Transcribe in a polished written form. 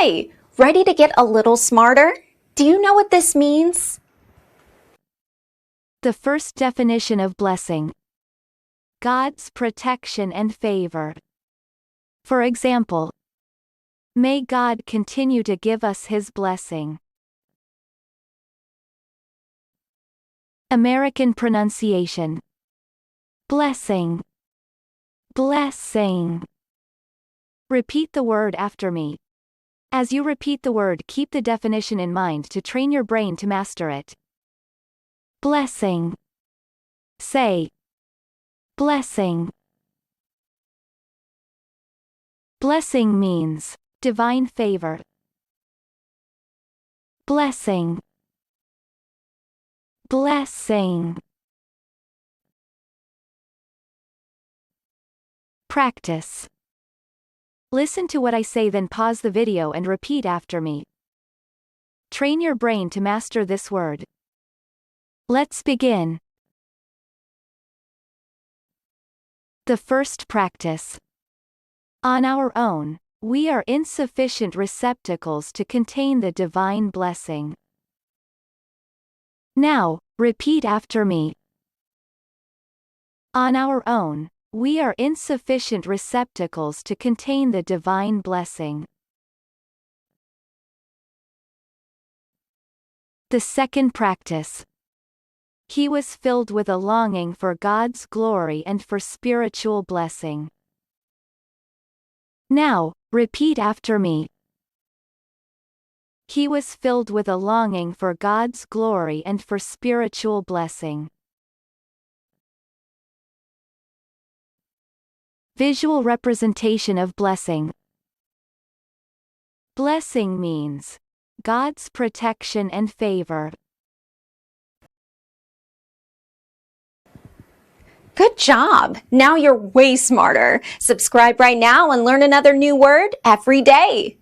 Hi, ready to get a little smarter? Do you know what this means? The first definition of blessing: God's protection and favor. For example, may God continue to give us His blessing. American pronunciation: blessing, blessing. Repeat the word after me. As you repeat the word, keep the definition in mind to train your brain to master it. Blessing. Say, blessing. Blessing means divine favor. Blessing. Blessing. Practice. Listen to what I say, then pause the video and repeat after me. Train your brain to master this word. Let's begin. The first practice. On our own, we are insufficient receptacles to contain the divine blessing. Now, repeat after me. On our own, we are insufficient receptacles to contain the divine blessing. The second practice. He was filled with a longing for God's glory and for spiritual blessing. Now, repeat after me. He was filled with a longing for God's glory and for spiritual blessing. Visual representation of blessing. Blessing means God's protection and favor. Good job! Now you're way smarter. Subscribe right now and learn another new word every day.